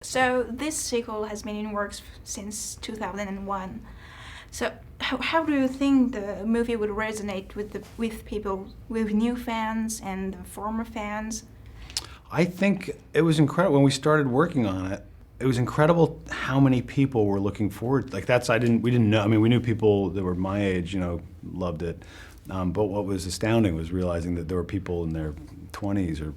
So this sequel has been in works since 2001. So how do you think the movie would resonate with people, with new fans and former fans? I think it was incredible when we started working on it. It was incredible how many people were looking forward. Like we didn't know. I mean, we knew people that were my age, loved it. But what was astounding was realizing that there were people in their 20s or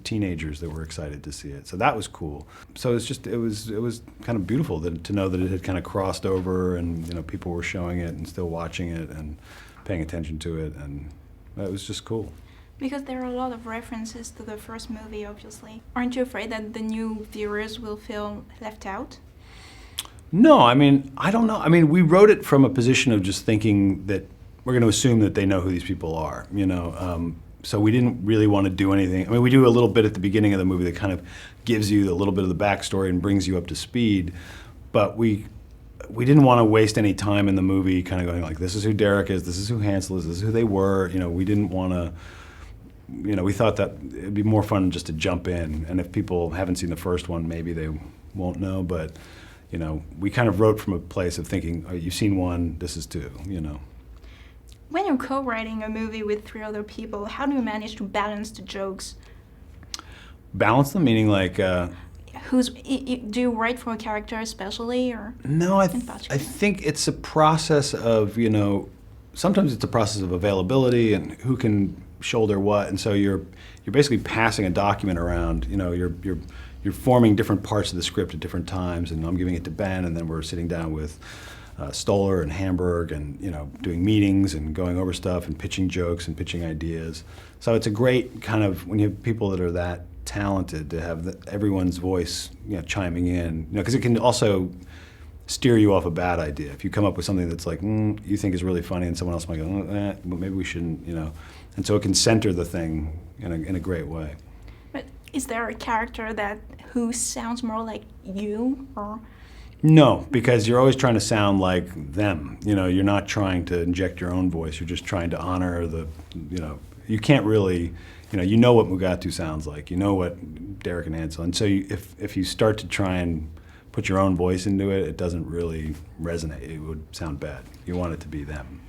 teenagers that were excited to see it. So that was cool. So it was kind of beautiful to know that it had kind of crossed over, and people were showing it and still watching it and paying attention to it, and it was just cool. Because there are a lot of references to the first movie, obviously. Aren't you afraid that the new viewers will feel left out? No, I mean, I don't know. I mean, we wrote it from a position of just thinking that we're going to assume that they know who these people are, So we didn't really want to do anything. I mean, we do a little bit at the beginning of the movie that kind of gives you a little bit of the backstory and brings you up to speed, but we didn't want to waste any time in the movie kind of going like, this is who Derek is, this is who Hansel is, this is who they were. We didn't want to. We thought that it'd be more fun just to jump in, and if people haven't seen the first one, maybe they won't know, but, we kind of wrote from a place of thinking, oh, you've seen one, this is two, When you're co-writing a movie with 3 other people, how do you manage to balance the jokes? Balance them, meaning like... do you write for a character especially, or? No, I think it's a process of, sometimes it's a process of availability and who can shoulder what, and so you're basically passing a document around. You're forming different parts of the script at different times, and I'm giving it to Ben, and then we're sitting down with Stoller and Hamburg, and doing meetings and going over stuff and pitching jokes and pitching ideas. So it's a great kind of, when you have people that are that talented, to have everyone's voice chiming in, because it can also steer you off a bad idea. If you come up with something that's like, you think is really funny, and someone else might go, but maybe we shouldn't, and so it can center the thing in a great way. But is there a character who sounds more like you, or? No, because you're always trying to sound like them. You're not trying to inject your own voice. You're just trying to honor you can't really, what Mugatu sounds like. What Derek and Hansel. And so if you start to try and put your own voice into it, it doesn't really resonate. It would sound bad. You want it to be them.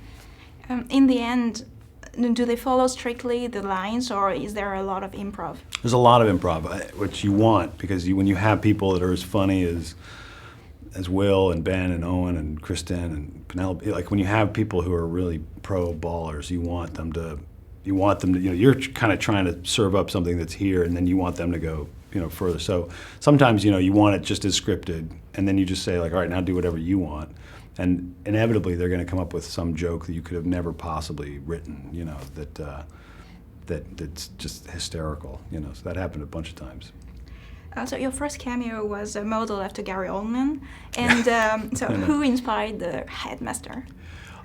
In the end, do they follow strictly the lines, or is there a lot of improv? There's a lot of improv, which you want, because when you have people that are as funny as Will and Ben and Owen and Kristen and Penelope, like when you have people who are really pro ballers, you want them to, you're kind of trying to serve up something that's here, and then you want them to go, further. So sometimes, you want it just as scripted, and then you just say like, all right, now do whatever you want. And inevitably they're going to come up with some joke that you could have never possibly written, that's just hysterical, So that happened a bunch of times. So your first cameo was a model after Gary Oldman, and who inspired the headmaster?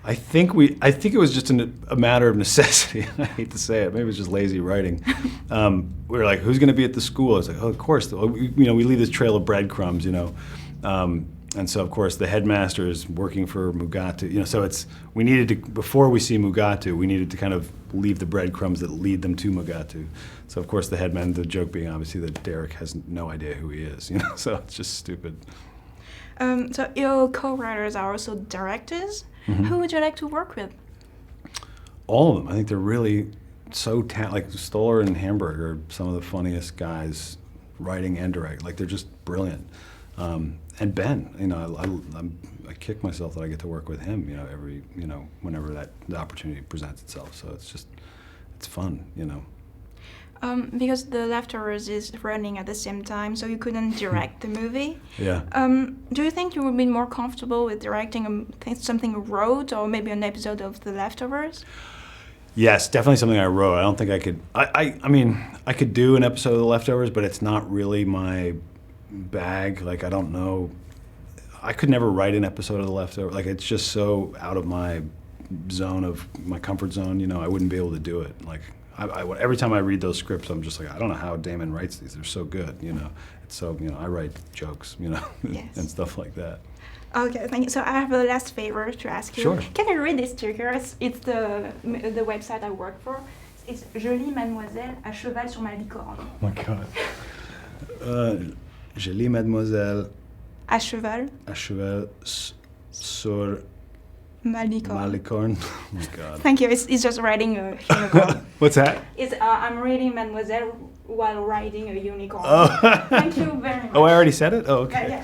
I think it was just a matter of necessity. I hate to say it, maybe it was just lazy writing. We were like, who's going to be at the school? I was like, oh, of course. We leave this trail of breadcrumbs, and so of course the headmaster is working for Mugatu. So we needed to, before we see Mugatu, we needed to kind of leave the breadcrumbs that lead them to Mugatu. So of course the joke being obviously that Derek has no idea who he is. So it's just stupid. So your co-writers are also directors. Mm-hmm. Who would you like to work with? All of them. I think they're really so like Stoller and Hamburg are some of the funniest guys writing and directing. Like they're just brilliant. And Ben, I kick myself that I get to work with him, whenever the opportunity presents itself. So it's fun, Because The Leftovers is running at the same time, so you couldn't direct the movie. Yeah. Do you think you would be more comfortable with directing something you wrote, or maybe an episode of The Leftovers? Yes, definitely something I wrote. I don't think I could. I mean, I could do an episode of The Leftovers, but it's not really my bag. Like, I don't know. I could never write an episode of The Leftovers. Like, it's just so out of my comfort zone. I wouldn't be able to do it. Like, every time I read those scripts, I'm just like, I don't know how Damon writes these. They're so good. It's so I write jokes, Yes. and stuff like that. Okay, thank you. So I have a last favor to ask you. Sure. Can you read this sticker? It's the website I work for. It's Jolie Madmoizelle à cheval sur ma licorne. Oh my God. Je lis Madmoizelle À cheval. à cheval sur ma Malicorne. licorne. Oh my God. Thank you. It's just riding a unicorn. What's that? I'm reading Mademoiselle while riding a unicorn. Oh. Thank you very much. Oh, I already said it? Oh, okay. Yeah.